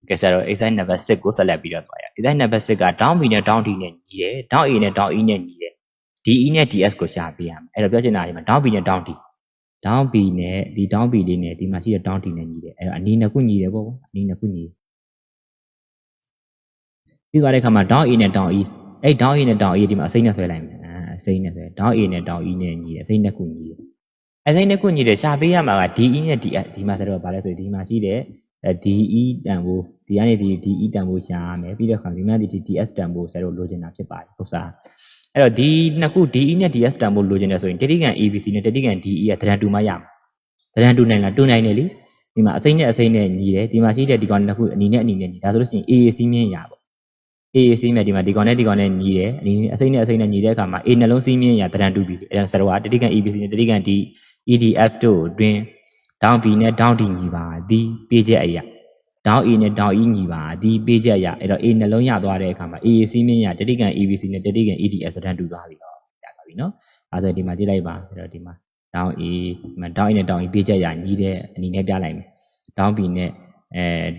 ကဲဆရာတို့ exercise number 6ကိုဆက်လက်ပြီးတော့သွားရအောင် exercise number 6က down B နဲ့ down D နဲ့ညီတယ် down A နဲ့ down E နဲ့ညီတယ် DE နဲ့ DS ကိုရှာပေးရမယ်အဲ့တော့ပြောချင်တာဒီမှာ down B နဲ့ down D down B နဲ့ဒီ down B လေးနဲ့ဒီမှာရှိတဲ့ down D နဲ့ညီတယ်အဲ့တော့အနီးနှစ်ခုညီတယ်ပေါ့အနီးနှစ်ခုညီပြီးသွားတဲ့အခါမှာ down A နဲ့ down E အဲ့ down A နဲ့ down E ဒီမှာအစိမ့်နဲ့ဆွဲလိုက်မယ်အစိမ့်နဲ့ဆွဲ down A နဲ့ down E နဲ့ညီတယ်အစိမ့်နှစ်ခုညီတယ်အစိမ့်နှစ်ခုညီတယ်ရှာပေးရမှာက DE နဲ့ DS ဒီမှာဆိုတော့ဗာလဲဆိုဒီမှာရှိတဲ့DE တန်ဖိုးဒီကနေဒီ DE တန်ဖိုးရှာရမယ်ပြီးတော့ခါဒီမှာဒီ DS တန်ဖိုးဆရာတို့လိုချင်တာဖြစ်ပါတယ်ဟုတ်စားအဲ့တော့ဒီနှစ်ခု DE နဲ့ DS တန်ဖိုးလိုချင်တယ်ဆိုရင်တတိကန် ABC နဲ့တတိကန် DE ကတရန်တူမှရမှာတရန်တူနိုင်လားတူနိုင်တယ်လေဒီမှာအစိမ့်နဲ့အစိမ့်နဲ့ညီတယ်ဒီမှာရှိတဲ့ဒီကောင်နှစ်ခုအနီနဲ့အနီနဲ့ညီဒါဆိုလို့ရှိရင် AAC မြင့်ရပေါ့ AAC မြင့်ဒီမှာဒီကောင်နဲ့ညီတယ်အနီအစိမ့်နဲ့အစိမ့်နဲ့ညီတဲ့အခါမှာ A နှလုံးစီးမြင့်ရတရန်တူပြီအဲ့ဒါဆရာတို့ကတတိကန် ABC နဲ့တတိကန် D EDF တို့တွင် down B နဲ့ down D ညီပါဒီပေးချက်အရာ down A နဲ့ down E ညီပါဒီပေးချက်အရာအဲ့တော့ A နှလုံးရသွားတဲ့အခါမှာ AAC မြင့်ရတတိကန် ABC နဲ့တတိကန် EDF တရန်တူသွားပြီတော့ရသွားပြီနော်အဲ့ဒါဆိုဒီမှာကြည့်လိုက်ပါအဲ့တော့ဒီမှာ down A ဒီမှာ down A နဲ့ down E ပေးချက်အရာညီတဲ့အနီနဲ့ပြလိုက်မယ် down B နဲ့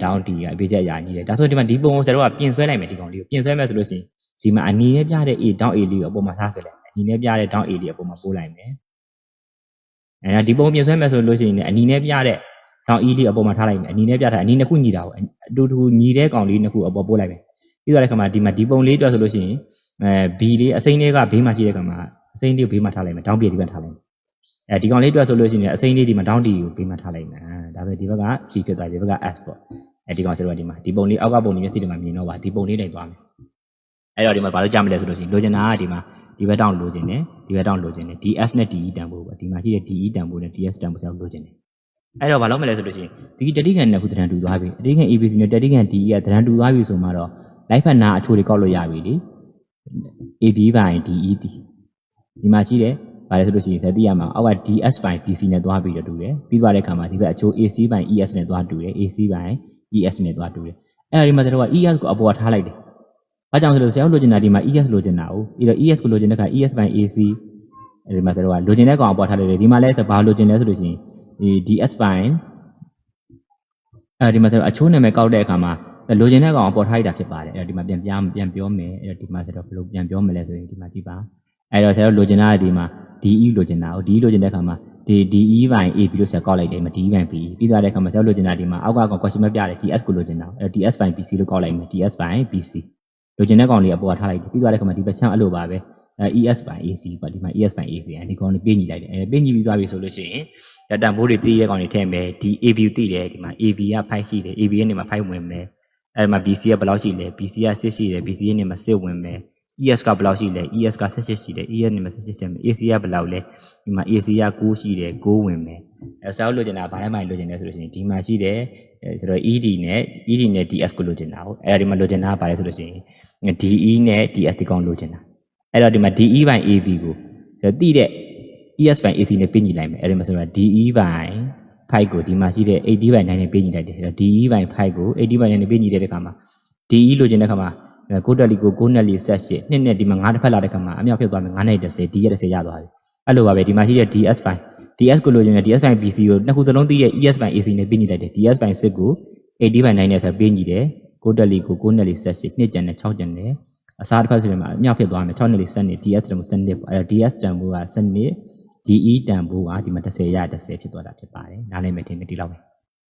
down D ကပေးချက်အရာညီတယ်ဒါဆိုဒီမှာဒီပုံကိုဆရာတို့ကပြင်ဆွဲလိုက်မယ်ဒီကောင်လေးကိုပြင်ဆွဲမယ်ဆိုလို့ရှိရင်ဒီမှာအနီနဲ့ပြတဲ့ A down A လေးကိုအပေါ်မှာထားဆွဲလိုက်မယ်အနီနဲ့ပြတဲ့ down A လေးအပေါ်မှာပို့လိုက်မယ်အဲ့ဒီပုံပြင်ဆွဲမယ်ဆိုလို့ရှိရင်အနီနဲ့ပြတဲ့ down E လေးအပေါ်မှာထားလိုက်မယ်အနီနဲ့ပြတာအနီနှစ်ခုညီတာပေါ့အတူတူညီတဲ့ကောင်လေးနှစ်ခုအပေါ်ပို့လိုက်မယ်ပြီးတော့တဲ့ခါမှာဒီမှာဒီပုံလေးတွက်ဆိုလို့ရှိရင်B လေးအစိမ့်လေးကဘေးမှာရှိတဲ့ကောင်မှာအစိမ့်လေးကိုဘေးမှာထားလိုက်မယ် down B ဒီဘက်ထားလိုက်မယ်ဒီကောင်လေးတွက်ဆိုလို့ရှိရင်အစိမ့်လေးဒီမှာ down D ကိုဘေးမှာထားလိုက်မယ်ဒါဆိုဒီဘက်က C ဖြစ်သွားပြီဒီဘက်က S ပေါ့ဒီကောင်ဆရာတို့ကဒီမှာဒီပုံလေးအောက်ကပုံလေးမျက်စိတွေမှာမြင်တော့ပါဒီပုံလေးလိုက်သွားမယ်အဲ့တော့ဒီမှာဘာလို့ကြားမလဲဆိုလို့ရှိရင်လိုချင်တာကဒီမှာဒီဘက်တောင်လိုချင်တယ်ဒီဘက်တောင်လိုချင်တယ် DF နဲ့ DE တန်ဖိုးပေါ့ဒီမှာရှိတဲ့ DE တန်ဖိုးနဲ့ DS တန်ဖိုးဆရာတို့လိုချင်တယ်အဲ့တော့ဘာလို့မလဲဆိုလို့ရှိရင်ဒီတတိကန်နှစ်ခုတရန်တူသွားပြီတတိကန် ABC နဲ့တတိကန် DE ကတရန်တူသွားပြီဆိုမှတော့ live ဖက်နာအချိုးတွေကောက်လို့ရပြီလေ AB ဘိုင် DE ဒီမှာရှိတယ်ဘာလဲဆိုလို့ရှိရင်ဇက်တိရမှာအောက်က DS ဘိုင် BC နဲ့သွားပြီးတော့တူတယ်ပြီးသွားတဲ့အခါမှာဒီဘက်အချိုး AC ဘိုင် ES နဲ့သွားတူတယ် AC ဘိုင် ES နဲ့သွားတူတယ်အဲ့ဒါဒီမှာကျွန်တော်က ES ကိုအပေါ်ထားလိုက်တယ်ဘာကြောင့်ဆိုလို့ဆရာတို့လိုချင်တာဒီမှာ ES လိုချင်တာ哦ပြီးတော့ ES ကိုလိုချင်တဲ့အခါ ES ဘိုင် AC အဲဒီမှာကျွန်တော်ကလိုချင်တဲ့ကောင်အပေါ်ထားလိုက်တယ်ဒီမှာလဲဘာလိုချင်လဲဆိုလို့ရှိရင်ဒီ DS ဘိုင်အဲဒီမှာကျွန်တော်အချိုးနာမည်ကောက်တဲ့အခါမှာလိုချင်တဲ့ကောင်အပေါ်ထားလိုက်တာဖြစ်ပါတယ်အဲဒီမှာပြန်ပြောမယ်အဲဒီဒီမှာကျွန်တော်ဘယ်လိုပြန်ပြောမလဲဆိုရင်ဒီမှာကြည့်ပါအဲ့တော့ဆရာတို့လိုချင်တာကဒီမှာ DE လိုချင်တာ哦 DE လိုချင်တဲ့အခါမှာဒီ DE ဘိုင် AB လို့ဆက်ကောက်လိုက်တယ်မ DE ဘိုင် B ပြီးသွားတဲ့အခါမှာဆရာတို့လိုချင်တာဒီမှာအောက်ကကောင် question mark ပြတယ် DS ကိုလိုချင်တာအဲ့ DS ဘိုင် BC လို့ကောက်လိုက်မယ် DS ဘိုင် BC လိုချင်တဲ့ကောင်လေးအပေါ်ထားလိုက်ပြီးသွားတဲ့အခါမှာဒီဘက်ချမ်းအဲ့လိုပါပဲES ဘိုင် AC ပေါ့ဒီမှာ ES ဘိုင် AC ဒီကောင်လေးပေးညီလိုက်တယ်ပေးညီပြီးသွားပြီဆိုလို့ရှိရင်တန်ဖိုးတွေတီးရဲကောင်တွေထည့်မယ်ဒီ AB တီးတယ်ဒီမှာ AB က5ရှိတယ် AB ရဲ့နေမှာ5ဝင်မယ်အဲ့မှာ BC ကဘယ်လောက်ရှိလဲ BC က6ရှိတယ် BC ရဲ့နေမှာ6ဝင်မယ်ES ကဘယ်လောက်ရှိလဲ ES က18ရှိတယ် ES နဲ့18တယ် AC ကဘယ်လောက်လဲဒီမှာ AC က9ရှိတယ်9ဝင်မယ်ဆရာတို့လိုချင်တာဘာလဲမှလိုချင်တယ်ဆိုလို့ရှိရင်ဒီမှာရှိတယ်ဆိုတော့ ED နဲ့ DS ကိုလိုချင်တာဟုတ်အဲ့ဒါဒီမှာလိုချင်တာဘာလဲဆိုလို့ရှိရင် DE နဲ့ DS ဒီကောင်လိုချင်တာအဲ့တော့ဒီမှာ DE ဘိုင် AB ကိုဆိုတော့တိတဲ့ ES ဘိုင် AC နဲ့ပြင်ညီလိုက်မယ်အဲ့ဒီမှာဆိုတော့ DE ဘိုင်5ကိုဒီမှာရှိတဲ့ AD ဘိုင်9နဲ့ပြင်ညီလိုက်တယ်အဲ့တော့ DE ဘိုင်5ကို AD ဘိုင်9နဲ့ပြင်ညီတဲ့အခါမှာ DE လိုချင်တဲ့အခါမှာ9တက်လီကို9နဲ့4ဆက်8နှစ်နဲ့ဒီမှာ9တစ်ဖက်လာတဲ့ခါမှာအမြောက်ဖြစ်သွားမယ်9နဲ့10 D ရဲ့10ရသွားပြီအဲ့လိုပါပဲဒီမှာရှိတဲ့ DS ဘိုင် DS ကိုလိုချင်တဲ့ DS ဘိုင် BC ကိုနှစ်ခုစလုံးသိတဲ့ ES ဘိုင် AC နဲ့ပြင်ညီလိုက်တယ် DS ဘိုင်6ကို AD ဘိုင်9နဲ့ဆက်ပြင်ညီတယ်9တက်လီကို9နဲ့4ဆက်8နှစ်ကျန်နဲ့6ကျန်နဲ့အစားတစ်ဖက်ဆိုရင်အမြောက်ဖြစ်သွားမယ်6နဲ့4ဆက်နေ DS တန်ဖိုး7နှစ်ပေါ့အဲ့ DS တန်ဖိုးက7နှစ် DE တန်ဖိုးကဒီမှာ10ရ10ဖြစ်သွားတာဖြစ်ပါတယ်နားလည်မယ်ထင်တယ်ဒီလောက်ပဲ